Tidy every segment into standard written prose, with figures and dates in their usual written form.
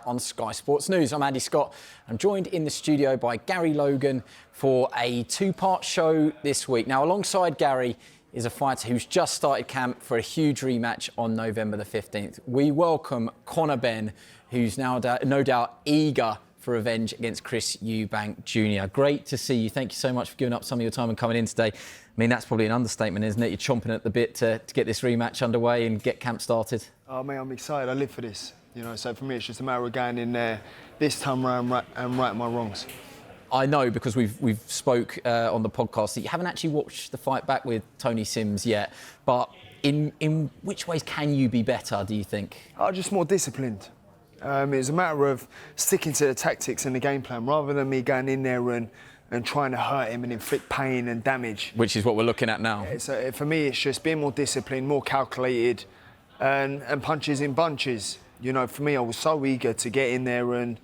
On Sky Sports News. I'm Andy Scott. I'm joined in the studio by Gary Logan for a two-part show this week. Now, alongside Gary is a fighter who's just started camp for a huge rematch on November the 15th. We welcome Conor Benn, who's now no doubt eager for revenge against Chris Eubank Jr. Great to see you. Thank you so much for giving up some of your time and coming in today. I mean, that's probably an understatement, isn't it? You're chomping at the bit to get this rematch underway and get camp started. Oh, mate, I'm excited. I live for this. You know, so for me, it's just a matter of going in there this time round and right my wrongs. I know because we've spoke on the podcast that you haven't actually watched the fight back with Tony Sims yet. But in which ways can you be better, do you think? Just more disciplined. It's a matter of sticking to the tactics and the game plan rather than me going in there and trying to hurt him and inflict pain and damage. Which is what we're looking at now. So for me, it's just being more disciplined, more calculated, and punches in bunches. You know, for me, I was so eager to get in there and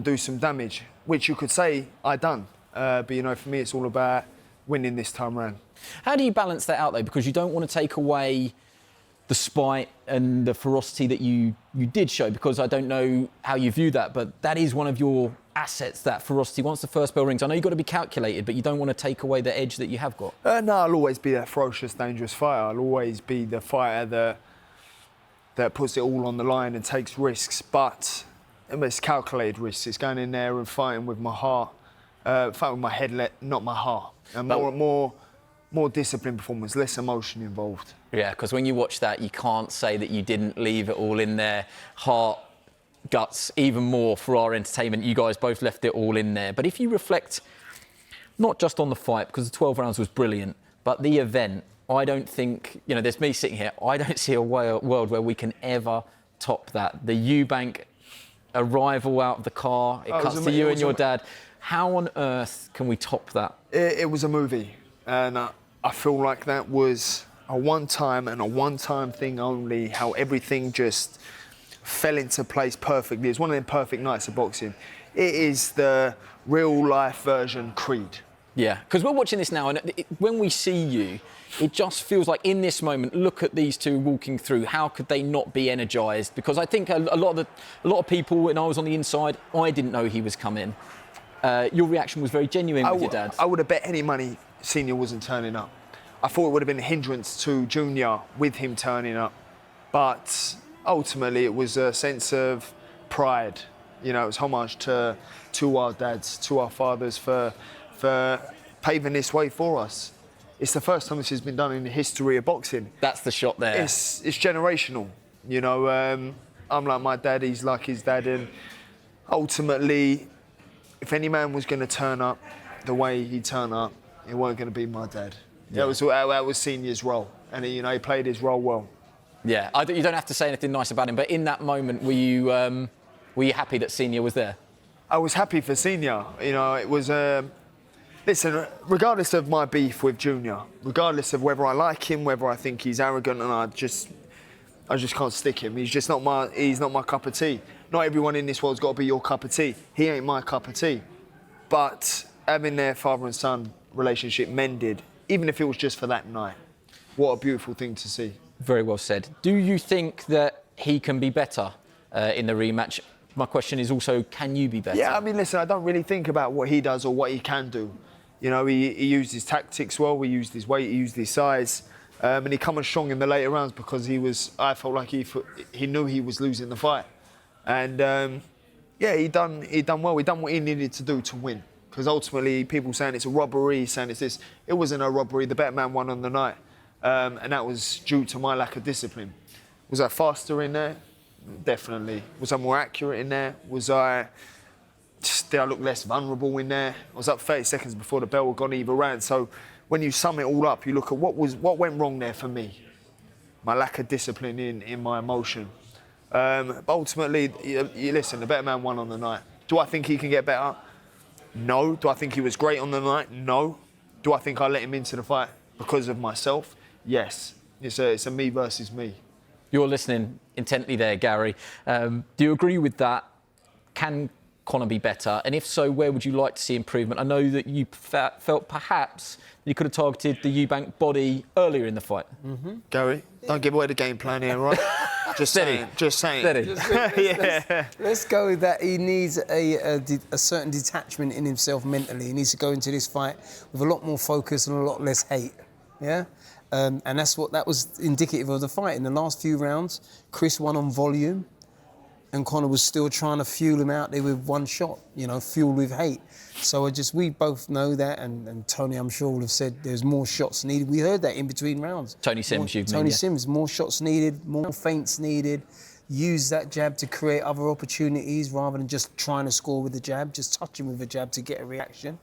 do some damage, which you could say I done. But, you know, for me, it's all about winning this time round. How do you balance that out, though? Because you don't want to take away the spite and the ferocity that you did show, because I don't know how you view that, but that is one of your assets, that ferocity. Once the first bell rings, I know you've got to be calculated, but you don't want to take away the edge that you have got. No, I'll always be that ferocious, dangerous fighter. I'll always be the fighter that puts it all on the line and takes risks, but it's calculated risks. It's going in there and fighting with my heart, fighting with my head, not my heart. And more disciplined performance, less emotion involved. Yeah, because when you watch that, you can't say that you didn't leave it all in there. Heart, guts, even more for our entertainment. You guys both left it all in there. But if you reflect, not just on the fight, because the 12 rounds was brilliant, but the event, I don't think, you know, there's me sitting here, I don't see a world where we can ever top that. The Eubank arrival out of the car, it cuts to you and your dad. How on earth can we top that? It was a movie, and I feel like that was a one-time and a one-time thing only, how everything just fell into place perfectly. It's one of them perfect nights of boxing. It is the real-life version Creed. Yeah, because we're watching this now, and when we see you, it just feels like in this moment, look at these two walking through. How could they not be energised? Because I think a lot of people, when I was on the inside, I didn't know he was coming. Your reaction was very genuine with your dad. I would have bet any money Senior wasn't turning up. I thought it would have been a hindrance to Junior with him turning up, but ultimately it was a sense of pride. You know, it was homage to our dads, to our fathers for paving this way for us. It's the first time this has been done in the history of boxing. That's the shot there. It's generational. You know, I'm like my dad, he's like his dad, and ultimately, if any man was going to turn up the way he turned up, it weren't going to be my dad. Yeah. That was Senior's role, and you know, he played his role well. Yeah, you don't have to say anything nice about him, but in that moment, were you happy that Senior was there? I was happy for Senior. You know, it was. Listen, regardless of my beef with Junior, regardless of whether I like him, whether I think he's arrogant, and I just can't stick him. He's not my cup of tea. Not everyone in this world's got to be your cup of tea. He ain't my cup of tea. But having their father and son relationship mended, even if it was just for that night, what a beautiful thing to see. Very well said. Do you think that he can be better in the rematch? My question is also, can you be better? Yeah, I mean, listen, I don't really think about what he does or what he can do. You know, he used his tactics well, he used his weight, he used his size, and he come on strong in the later rounds because I felt like he knew he was losing the fight. And yeah, he done well. He done what he needed to do to win. Because ultimately, people saying it's a robbery, saying it's this. It wasn't a robbery. The better man won on the night. And that was due to my lack of discipline. Was I faster in there? Definitely. Was I more accurate in there? Did I look less vulnerable in there? I was up 30 seconds before the bell had gone either round. So when you sum it all up, you look at what went wrong there for me. My lack of discipline in my emotion. But ultimately, you listen, the better man won on the night. Do I think he can get better? No. Do I think he was great on the night? No. Do I think I let him into the fight because of myself? Yes. It's a me versus me. You're listening intently there, Gary. Do you agree with that? Can Conor be better? And if so, where would you like to see improvement? I know that you felt perhaps you could have targeted the Eubank body earlier in the fight. Mm-hmm. Gary, don't give away the game plan here, right? Just saying. Steady. Let's go with that. He needs a certain detachment in himself mentally. He needs to go into this fight with a lot more focus and a lot less hate. Yeah? And that was indicative of the fight. In the last few rounds, Chris won on volume, and Conor was still trying to fuel him out there with one shot, fueled with hate. So we both know that, and Tony, I'm sure, will have said there's more shots needed. We heard that in between rounds. Tony Sims, Sims, more shots needed, more feints needed. Use that jab to create other opportunities rather than just trying to score with the jab, just touching with the jab to get a reaction.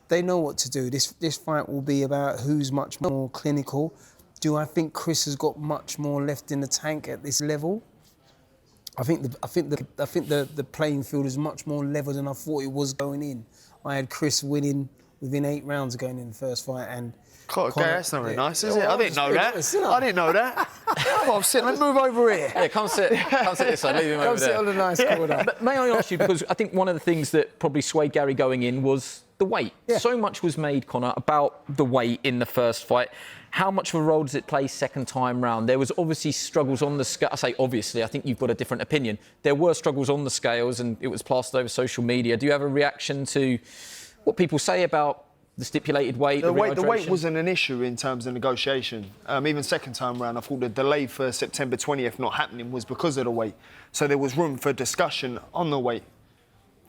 They know what to do. This fight will be about who's much more clinical. Do I think Chris has got much more left in the tank at this level? I think the playing field is much more level than I thought it was going in. I had Chris winning within 8 rounds going in the first fight, and Conor, that's not very nice, is it? I didn't know that. I didn't know that. Come on, sit. Let's move over here. Yeah, come sit this side. Leave him over there. Come sit on the nice corner. But may I ask you, because I think one of the things that probably swayed Gary going in was the weight. Yeah. So much was made, Conor, about the weight in the first fight. How much of a role does it play second time round? There was obviously struggles on the scale. I say obviously, I think you've got a different opinion. There were struggles on the scales and it was plastered over social media. Do you have a reaction to what people say about the stipulated weight, the weight wasn't an issue in terms of negotiation. Even second time round, I thought the delay for September 20th not happening was because of the weight. So there was room for discussion on the weight.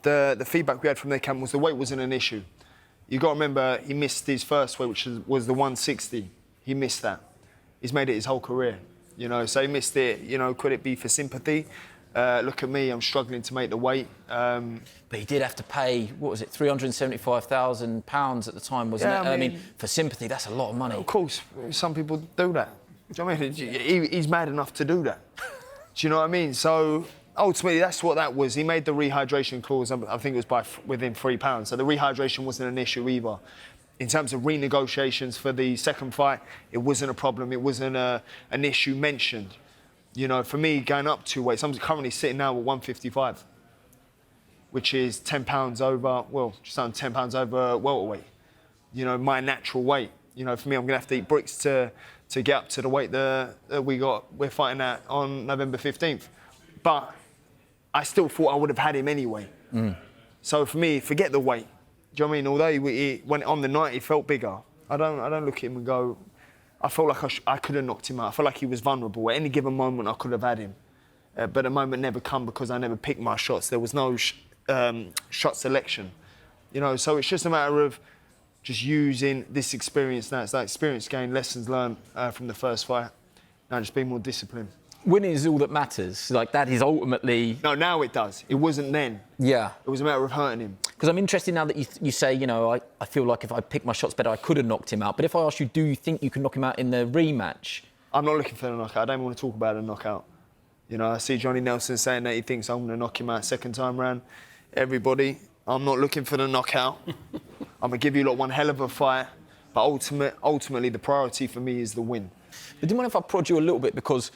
The feedback we had from their camp was the weight wasn't an issue. You got to remember, he missed his first weight, which was the 160. He missed that. He's made it his whole career, so he missed it. Could it be for sympathy? Look at me, I'm struggling to make the weight. But he did have to pay, what was it, £375,000 at the time, wasn't it? I mean, for sympathy, that's a lot of money. Of course, some people do that. Do you know what I mean? He's mad enough to do that. Do you know what I mean? So ultimately, that's what that was. He made the rehydration clause, I think it was within £3. So the rehydration wasn't an issue either. In terms of renegotiations for the second fight, it wasn't a problem. It wasn't an issue mentioned. For me, going up 2 weights, I'm currently sitting now at 155, which is £10 over, just under £10 over welterweight. My natural weight. For me, I'm going to have to eat bricks to get up to the weight that we're fighting at on November 15th. But I still thought I would have had him anyway. So for me, forget the weight. Do you know what I mean? Although he went on the night, he felt bigger. I don't look at him and go, I felt like I could have knocked him out. I felt like he was vulnerable. At any given moment, I could have had him. But the moment never come because I never picked my shots. There was no shot selection. So it's just a matter of just using this experience now. It's like experience gained, lessons learned from the first fight. Now just be more disciplined. Winning is all that matters. Like, that is ultimately... No, now it does. It wasn't then. Yeah. It was a matter of hurting him. Because I'm interested now that you say, I feel like if I picked my shots better, I could have knocked him out. But if I ask you, do you think you can knock him out in the rematch? I'm not looking for the knockout. I don't want to talk about a knockout. I see Johnny Nelson saying that he thinks I'm going to knock him out second time round. Everybody, I'm not looking for the knockout. I'm going to give you one hell of a fight. But ultimately, the priority for me is the win. But do you mind if I prod you a little bit? Because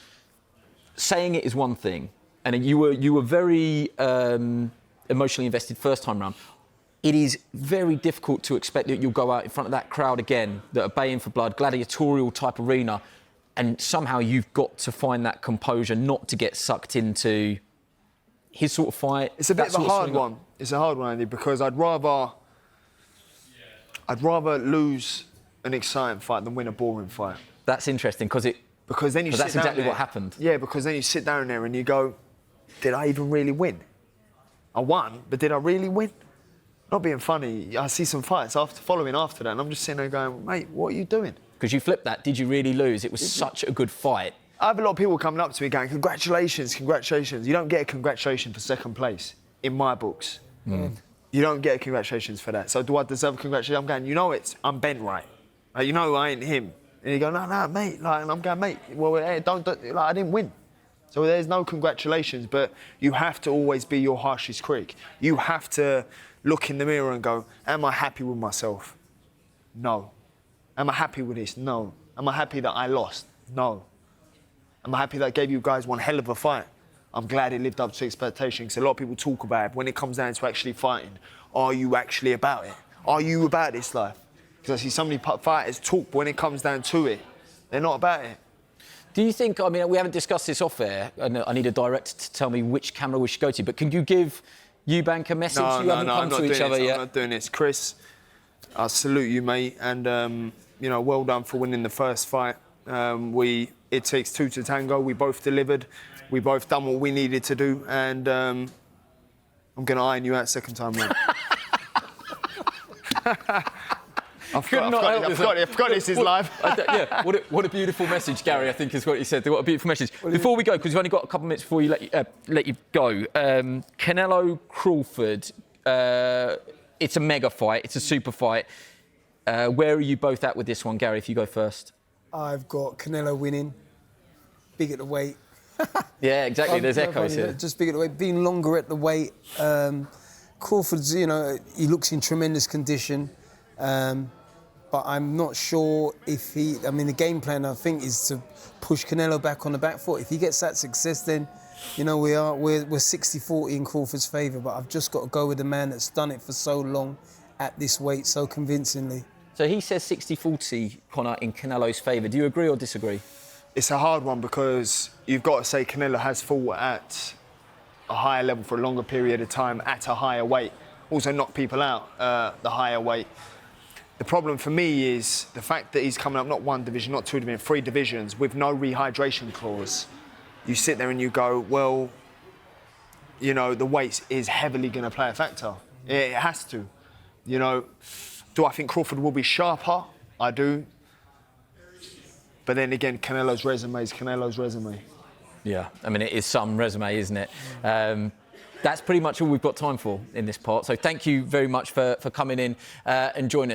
saying it is one thing, and you were very emotionally invested first time round. It is very difficult to expect that you'll go out in front of that crowd again, that are baying for blood, gladiatorial type arena, and somehow you've got to find that composure not to get sucked into his sort of fight. It's a bit of a hard one. It's a hard one, Andy, because I'd rather lose an exciting fight than win a boring fight. That's interesting because then you. That's exactly what happened. Yeah, because then you sit down there and you go, did I even really win? I won, but did I really win? Not being funny, I see some fights following after that, and I'm just sitting there going, mate, what are you doing? Because you flipped that. Did you really lose? It was such a good fight. I have a lot of people coming up to me going, congratulations, congratulations. You don't get a congratulation for second place, in my books. You don't get a congratulations for that. So do I deserve a congratulation? I'm going, I'm Benn, right? I ain't him. And you go, no, mate. And I'm going, mate, well, hey, don't I didn't win. So there's no congratulations, but you have to always be your harshest critic. You have to look in the mirror and go, am I happy with myself? No. Am I happy with this? No. Am I happy that I lost? No. Am I happy that I gave you guys one hell of a fight? I'm glad it lived up to expectation, because a lot of people talk about it. When it comes down to actually fighting, are you actually about it? Are you about this life? Because I see so many fighters talk, but when it comes down to it, they're not about it. Do you think, I mean, we haven't discussed this off air, and I need a director to tell me which camera we should go to, but can you give Eubank a message? You haven't come to each other yet. I'm not doing this. Chris, I salute you, mate, and, you know, well done for winning the first fight. It takes two to tango. We both delivered. We both done what we needed to do, and I'm going to iron you out second time round. I forgot this is live. Yeah, what a beautiful message, Gary, I think is what you said. What a beautiful message. Before we go, because we've only got a couple of minutes before you let you go, Canelo Crawford, it's a mega fight, it's a super fight. Where are you both at with this one, Gary, if you go first? I've got Canelo winning, big at the weight. Yeah, exactly, there's echoes here. Just big at the weight, being longer at the weight. Crawford's, you know, he looks in tremendous condition. But I'm not sure if I mean, the game plan, I think, is to push Canelo back on the back foot. If he gets that success, then, you know, we're 60-40 in Crawford's favour. But I've just got to go with the man that's done it for so long at this weight so convincingly. So he says 60-40, Conor, in Canelo's favour. Do you agree or disagree? It's a hard one, because you've got to say Canelo has fought at a higher level for a longer period of time at a higher weight. Also knocked people out the higher weight. The problem for me is the fact that he's coming up not one division, not two divisions, 3 divisions with no rehydration clause. You sit there and you go, well, you know, the weight is heavily going to play a factor. It has to. You know, do I think Crawford will be sharper? I do. But then again, Canelo's resume is Canelo's resume. Yeah, I mean, it is some resume, isn't it? That's pretty much all we've got time for in this part. So thank you very much for coming in and joining us.